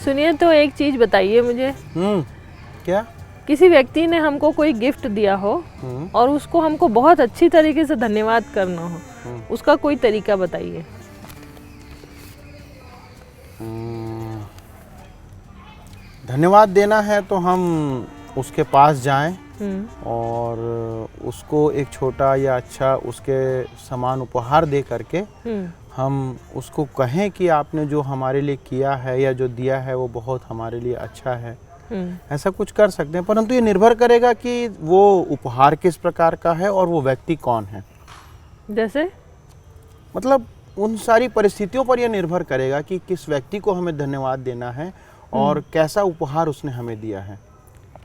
सुनिए, तो एक चीज बताइए मुझे। क्या? किसी व्यक्ति ने हमको कोई गिफ्ट दिया हो और उसको हमको बहुत अच्छी तरीके से धन्यवाद करना हो, उसका कोई तरीका बताइए। धन्यवाद देना है तो हम उसके पास जाएं और उसको एक छोटा या अच्छा उसके समान उपहार दे करके हम उसको कहें कि आपने जो हमारे लिए किया है या जो दिया है वो बहुत हमारे लिए अच्छा है। ऐसा कुछ कर सकते हैं, परंतु ये निर्भर करेगा कि वो उपहार किस प्रकार का है और वो व्यक्ति कौन है। जैसे मतलब उन सारी परिस्थितियों पर यह निर्भर करेगा कि किस व्यक्ति को हमें धन्यवाद देना है और कैसा उपहार उसने हमें दिया है।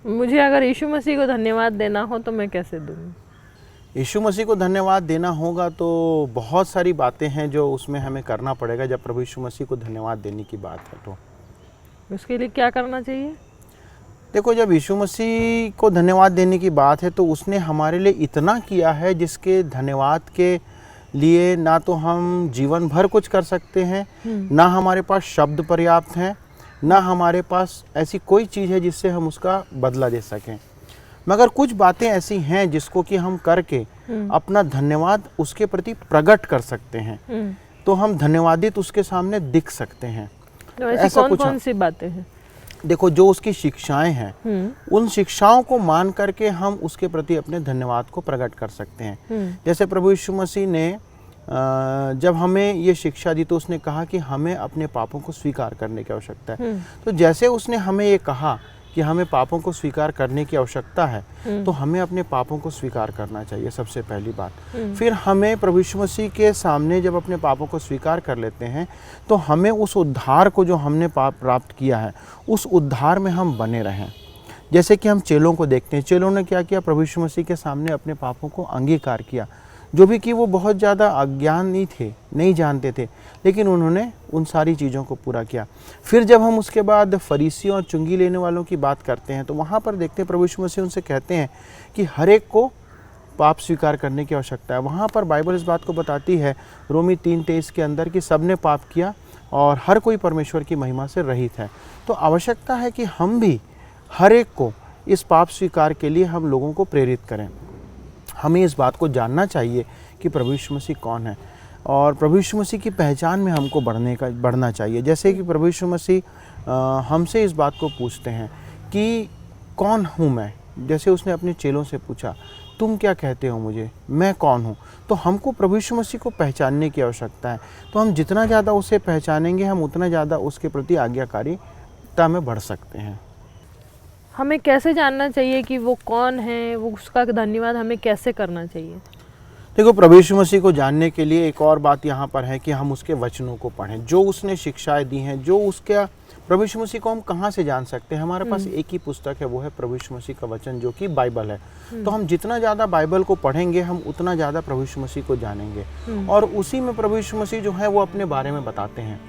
मुझे अगर यीशु मसीह को धन्यवाद देना हो तो मैं कैसे दूँ? यीशु मसीह को धन्यवाद देना होगा तो बहुत सारी बातें हैं जो उसमें हमें करना पड़ेगा। जब प्रभु यीशु मसीह को धन्यवाद देने की बात है तो उसके लिए क्या करना चाहिए? देखो, जब यीशु मसीह को धन्यवाद देने की बात है तो उसने हमारे लिए इतना किया है जिसके धन्यवाद के लिए ना तो हम जीवन भर कुछ कर सकते हैं, ना हमारे पास शब्द पर्याप्त हैं, ना हमारे पास ऐसी कोई चीज़ है जिससे हम उसका बदला दे सकें। मगर कुछ बातें ऐसी हैं जिसको कि हम करके अपना धन्यवाद उसके प्रति प्रकट कर सकते हैं, तो हम धन्यवादित उसके सामने दिख सकते हैं। तो ऐसी कौन सी बातें हैं? देखो, जो उसकी शिक्षाएं हैं उन शिक्षाओं को मान करके हम उसके प्रति अपने धन्यवाद को प्रकट कर सकते हैं। जैसे प्रभु यीशु मसीह ने जब हमें ये शिक्षा दी तो उसने कहा कि हमें अपने पापों को स्वीकार करने की आवश्यकता है। तो जैसे उसने हमें ये कहा कि हमें पापों को स्वीकार करने की आवश्यकता है, तो हमें अपने पापों को स्वीकार करना चाहिए, सबसे पहली बात। फिर हमें प्रभु यीशु मसीह के सामने जब अपने पापों को स्वीकार कर लेते हैं तो हमें उस उद्धार को जो हमने पाप प्राप्त किया है उस उद्धार में हम बने रहें। जैसे कि हम चेलों को देखते हैं, चेलों ने क्या किया? प्रभु यीशु मसीह के सामने अपने पापों को अंगीकार किया, जो भी कि वो बहुत ज़्यादा अज्ञानी थे, नहीं जानते थे, लेकिन उन्होंने उन सारी चीज़ों को पूरा किया। फिर जब हम उसके बाद फरीसियों और चुंगी लेने वालों की बात करते हैं तो वहाँ पर देखते हैं प्रभु यीशु मसीह उनसे कहते हैं कि हर एक को पाप स्वीकार करने की आवश्यकता है। वहाँ पर बाइबल इस बात को बताती है रोमी 3:23 के अंदर कि सबने पाप किया और हर कोई परमेश्वर की महिमा से रहित है। तो आवश्यकता है कि हम भी हर एक को इस पाप स्वीकार के लिए हम लोगों को प्रेरित करें। हमें इस बात को जानना चाहिए कि प्रभु यीशु मसीह कौन है और प्रभु यीशु मसीह की पहचान में हमको बढ़ना चाहिए। जैसे कि प्रभु यीशु मसीह हमसे इस बात को पूछते हैं कि कौन हूँ मैं। जैसे उसने अपने चेलों से पूछा, तुम क्या कहते हो मुझे, मैं कौन हूँ? तो हमको प्रभु यीशु मसीह को पहचानने की आवश्यकता है। तो हम जितना ज़्यादा उसे पहचानेंगे हम उतना ज़्यादा उसके प्रति आज्ञाकारिता में बढ़ सकते हैं। हमें कैसे जानना चाहिए कि वो कौन है, वो उसका धन्यवाद हमें कैसे करना चाहिए? देखो, प्रभु यीशु मसीह को जानने के लिए एक और बात यहाँ पर है कि हम उसके वचनों को पढ़ें, जो उसने शिक्षाएं दी हैं, जो उसका प्रभु यीशु मसीह को हम कहाँ से जान सकते हैं? हमारे पास एक ही पुस्तक है, वो है प्रभु यीशु मसीह का वचन, जो कि बाइबल है। तो हम जितना ज़्यादा बाइबल को पढ़ेंगे हम उतना ज़्यादा प्रभु यीशु मसीह को जानेंगे और उसी में प्रभु यीशु मसीह जो है वो अपने बारे में बताते हैं।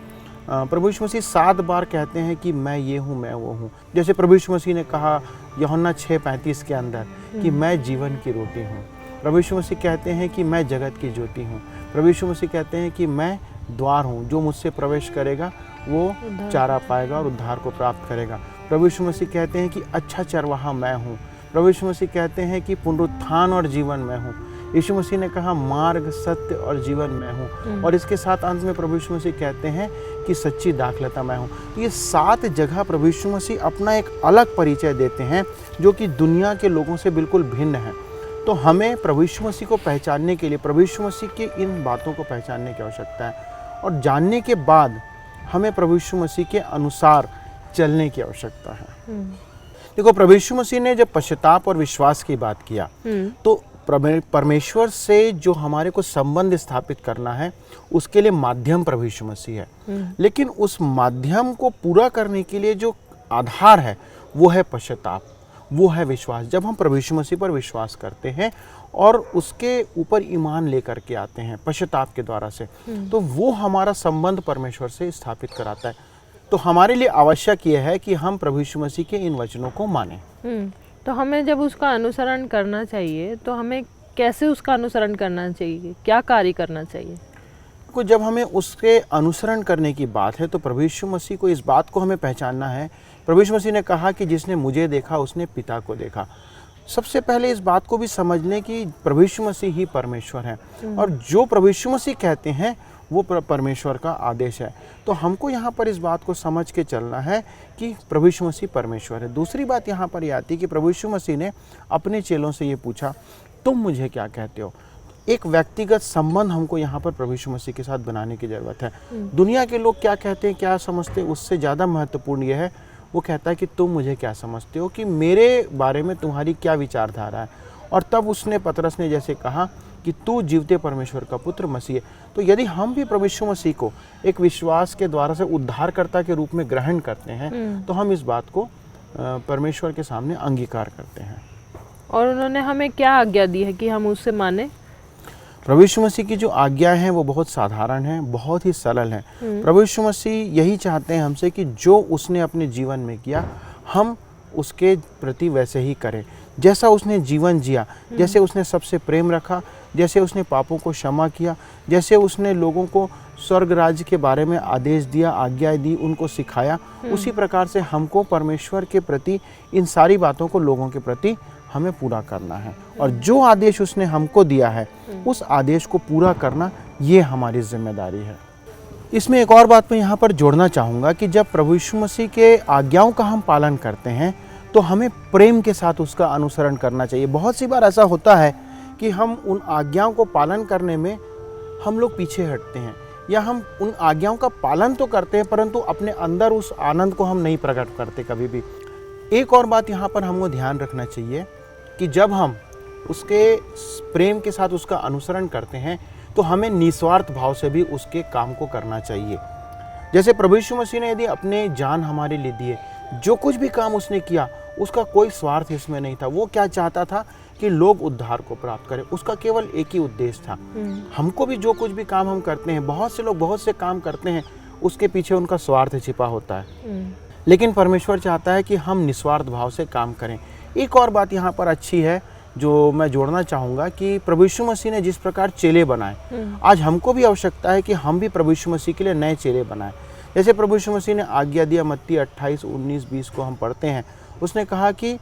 प्रभु यीशु मसीह 7 बार कहते हैं कि मैं ये हूँ, मैं वो हूँ। जैसे प्रभु यीशु मसीह ने कहा यूहन्ना 6:35 के अंदर कि मैं जीवन की रोटी हूँ। प्रभु यीशु मसीह कहते हैं कि मैं जगत की ज्योति हूँ। प्रभु यीशु मसीह कहते हैं कि मैं द्वार हूँ, जो मुझसे प्रवेश करेगा वो चारा पाएगा और उद्धार को प्राप्त करेगा। प्रभु यीशु मसीह कहते हैं कि अच्छा चरवाहा मैं हूँ। प्रभु यीशु मसीह कहते हैं कि पुनरुत्थान और जीवन मैं हूँ। यीशु मसीह ने कहा मार्ग, सत्य और जीवन मैं हूँ। और इसके साथ अंत में प्रभु यीशु मसीह कहते हैं कि सच्ची दाखलता मैं हूँ। तो ये 7 जगह प्रभु यीशु मसीह अपना एक अलग परिचय देते हैं जो कि दुनिया के लोगों से बिल्कुल भिन्न है। तो हमें प्रभु यीशु मसीह को पहचानने के लिए प्रभु यीशु मसीह की इन बातों को पहचानने की आवश्यकता है और जानने के बाद हमें प्रभु यीशु मसीह के अनुसार चलने की आवश्यकता है। देखो, प्रभु यीशु मसीह ने जब पश्चाताप और विश्वास की बात किया तो परमेश्वर से जो हमारे को संबंध स्थापित करना है उसके लिए माध्यम प्रभु यीशु मसीह है, लेकिन उस माध्यम को पूरा करने के लिए जो आधार है वो है पश्चाताप, वो है विश्वास। जब हम प्रभु यीशु मसीह पर विश्वास करते हैं और उसके ऊपर ईमान लेकर के आते हैं पश्चाताप के द्वारा से, तो वो हमारा संबंध परमेश्वर से स्थापित कराता है। तो हमारे लिए आवश्यक यह है कि हम प्रभु यीशु मसीह के इन वचनों को मानें। तो हमें जब उसका अनुसरण करना चाहिए तो हमें कैसे उसका अनुसरण करना चाहिए, क्या कार्य करना चाहिए? को जब हमें उसके अनुसरण करने की बात है तो प्रभु यीशु मसीह को इस बात को हमें पहचानना है। प्रभु यीशु मसीह ने कहा कि जिसने मुझे देखा उसने पिता को देखा। सबसे पहले इस बात को भी समझ लें कि प्रभु यीशु मसीह ही परमेश्वर है और जो प्रभु यीशु मसीह कहते हैं वो परमेश्वर का आदेश है। तो हमको यहाँ पर इस बात को समझ के चलना है कि प्रभु यीशु मसीह परमेश्वर है। दूसरी बात यहाँ पर यह आती है कि प्रभु यीशु मसीह ने अपने चेलों से ये पूछा, तुम मुझे क्या कहते हो। एक व्यक्तिगत संबंध हमको यहाँ पर प्रभु यीशु मसीह के साथ बनाने की ज़रूरत है। दुनिया के लोग क्या कहते हैं, क्या समझते हैं, उससे ज़्यादा महत्वपूर्ण यह है वो कहता है कि तुम मुझे क्या समझते हो, कि मेरे बारे में तुम्हारी क्या विचारधारा है। और तब उसने पतरस ने जैसे कहा कि तू जीवते परमेश्वर का पुत्र मसीह है। तो यदि हम भी प्रभु यीशु मसीह को एक विश्वास के द्वारा से उद्धारकर्ता के रूप में ग्रहण करते हैं तो हम इस बात को परमेश्वर के सामने अंगीकार करते हैं। और उन्होंने हमें क्या आज्ञा दी है कि हम उससे माने? प्रभु यीशु मसीह की जो आज्ञा है वो बहुत साधारण है, बहुत ही सरल है। प्रभु यीशु मसीह यही चाहते हैं हमसे कि जो उसने अपने जीवन में किया हम उसके प्रति वैसे ही करें। जैसा उसने जीवन जिया, जैसे उसने सबसे प्रेम रखा, जैसे उसने पापों को क्षमा किया, जैसे उसने लोगों को स्वर्ग राज्य के बारे में आदेश दिया, आज्ञाएं दी, उनको सिखाया, उसी प्रकार से हमको परमेश्वर के प्रति इन सारी बातों को लोगों के प्रति हमें पूरा करना है। और जो आदेश उसने हमको दिया है उस आदेश को पूरा करना ये हमारी जिम्मेदारी है। इसमें एक और बात मैं यहाँ पर जोड़ना चाहूँगा कि जब प्रभु यीशु मसीह के आज्ञाओं का हम पालन करते हैं तो हमें प्रेम के साथ उसका अनुसरण करना चाहिए। बहुत सी बार ऐसा होता है कि हम उन आज्ञाओं को पालन करने में हम लोग पीछे हटते हैं, या हम उन आज्ञाओं का पालन तो करते हैं परंतु अपने अंदर उस आनंद को हम नहीं प्रकट करते कभी भी। एक और बात यहाँ पर हमको ध्यान रखना चाहिए कि जब हम उसके प्रेम के साथ उसका अनुसरण करते हैं तो हमें निस्वार्थ भाव से भी उसके काम को करना चाहिए। जैसे प्रभु यीशु मसीह ने यदि अपने जान हमारे लिए दिए, जो कुछ भी काम उसने किया उसका कोई स्वार्थ इसमें नहीं था। वो क्या चाहता था कि लोग उद्धार को प्राप्त करें, उसका केवल एक ही उद्देश्य था। हमको भी जो कुछ भी काम हम करते हैं, बहुत से लोग बहुत से काम करते हैं, उसके पीछे उनका स्वार्थ छिपा होता है, लेकिन परमेश्वर चाहता है कि हम निस्वार्थ भाव से काम करें। एक और बात यहाँ पर अच्छी है जो मैं जोड़ना चाहूँगा कि प्रभु यीशु मसीह ने जिस प्रकार चेले बनाए, आज हमको भी आवश्यकता है कि हम भी प्रभु यीशु मसीह के लिए नए चेले बनाएं। जैसे प्रभु यीशु मसीह ने आज्ञा दिया, मत्ती 28:19-20 को हम पढ़ते हैं, उसने कहा कि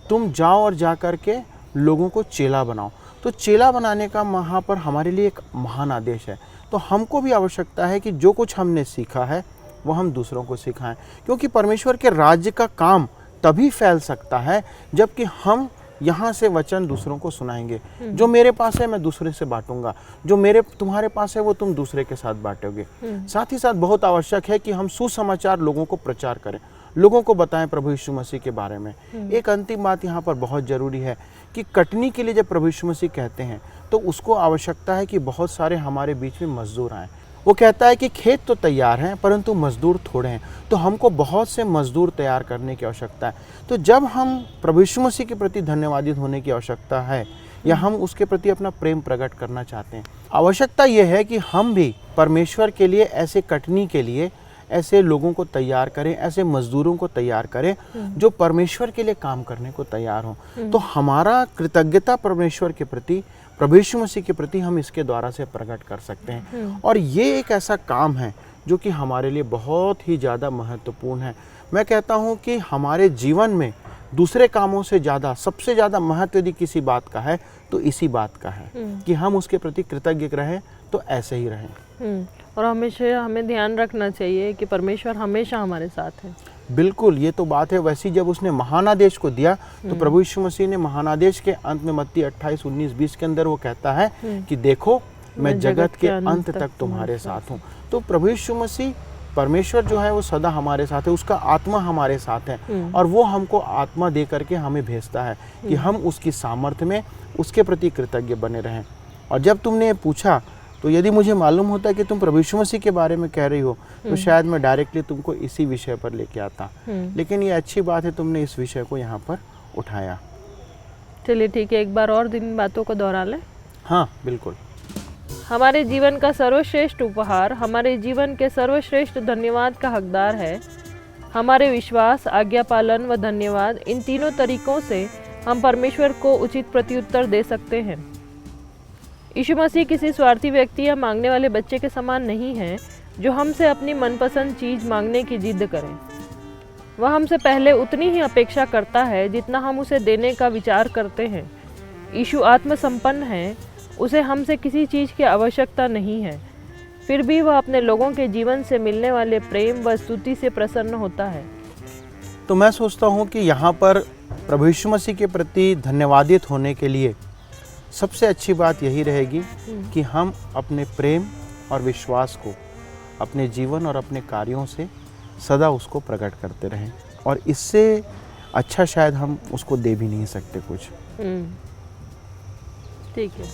तुम जाओ और जा कर के लोगों को चेला बनाओ। तो चेला बनाने का वहाँ पर हमारे लिए एक महान आदेश है। तो हमको भी आवश्यकता है कि जो कुछ हमने सीखा है वो हम दूसरों को सिखाएं, क्योंकि परमेश्वर के राज्य का काम तभी फैल सकता है जबकि हम यहाँ से वचन दूसरों को सुनाएंगे। जो मेरे पास है मैं दूसरे से बांटूंगा, जो तुम्हारे पास है वो तुम दूसरे के साथ बांटोगे। साथ ही साथ बहुत आवश्यक है कि हम सुसमाचार लोगों को प्रचार करें, लोगों को बताएं प्रभु यीशु मसीह के बारे में। एक अंतिम बात यहाँ पर बहुत ज़रूरी है कि कटनी के लिए जब प्रभु यीशु मसीह कहते हैं तो उसको आवश्यकता है कि बहुत सारे हमारे बीच में मजदूर आएँ। वो कहता है कि खेत तो तैयार हैं परंतु मजदूर थोड़े हैं, तो हमको बहुत से मजदूर तैयार करने की आवश्यकता है। तो जब हम प्रभु यीशु मसीह के प्रति धन्यवादित होने की आवश्यकता है या हम उसके प्रति अपना प्रेम प्रकट करना चाहते हैं, आवश्यकता यह है कि हम भी परमेश्वर के लिए ऐसे कटनी के लिए ऐसे लोगों को तैयार करें, ऐसे मजदूरों को तैयार करें जो परमेश्वर के लिए काम करने को तैयार हों। तो हमारा कृतज्ञता परमेश्वर के प्रति, प्रभु यीशु मसीह के प्रति हम इसके द्वारा से प्रकट कर सकते हैं। और ये एक ऐसा काम है जो कि हमारे लिए बहुत ही ज़्यादा महत्वपूर्ण है। मैं कहता हूँ कि हमारे जीवन में दूसरे कामों से ज़्यादा, सबसे ज़्यादा महत्व यदि किसी बात का है तो इसी बात का है कि हम उसके प्रति कृतज्ञ रहें, तो ऐसे ही रहें। और हमेशा हमें ध्यान रखना चाहिए कि परमेश्वर हमेशा हमारे साथ है। बिल्कुल, ये तो बात है। वैसी जब उसने महानादेश को दिया तो प्रभु यीशु मसीह ने महानादेश के अंत में मत्ती 28:19-20 के अंदर वो कहता है कि देखो मैं जगत के अंत तक तुम्हारे साथ हूँ। तो प्रभु यीशु मसीह, परमेश्वर जो है वो सदा हमारे साथ है, उसका आत्मा हमारे साथ है और वो हमको आत्मा दे करके हमें भेजता है कि हम उसकी सामर्थ्य में उसके प्रति कृतज्ञ बने रहें। और जब तुमने पूछा तो यदि मुझे मालूम होता है कि तुम प्रभु यीशु मसीह के बारे में कह रही हो तो शायद मैं डायरेक्टली तुमको इसी विषय पर लेके आता, लेकिन ये अच्छी बात है तुमने इस विषय को यहाँ पर उठाया। चलिए ठीक है, एक बार और दिन बातों को दोहरा लें। हाँ बिल्कुल। हमारे जीवन का सर्वश्रेष्ठ उपहार, हमारे जीवन के सर्वश्रेष्ठ धन्यवाद का हकदार है। हमारे विश्वास, आज्ञा पालन व धन्यवाद, इन तीनों तरीकों से हम परमेश्वर को उचित प्रत्युत्तर दे सकते हैं। यीशु मसीह किसी स्वार्थी व्यक्ति या मांगने वाले बच्चे के समान नहीं है जो हमसे अपनी मनपसंद चीज़ मांगने की जिद करें। वह हमसे पहले उतनी ही अपेक्षा करता है जितना हम उसे देने का विचार करते हैं। यीशु आत्मसंपन्न है, उसे हमसे किसी चीज़ की आवश्यकता नहीं है। फिर भी वह अपने लोगों के जीवन से मिलने वाले प्रेम व स्तुति से प्रसन्न होता है। तो मैं सोचता हूँ कि यहाँ पर प्रभु यीशु मसीह के प्रति धन्यवादित होने के लिए सबसे अच्छी बात यही रहेगी कि हम अपने प्रेम और विश्वास को अपने जीवन और अपने कार्यों से सदा उसको प्रकट करते रहें, और इससे अच्छा शायद हम उसको दे भी नहीं सकते कुछ। ठीक है।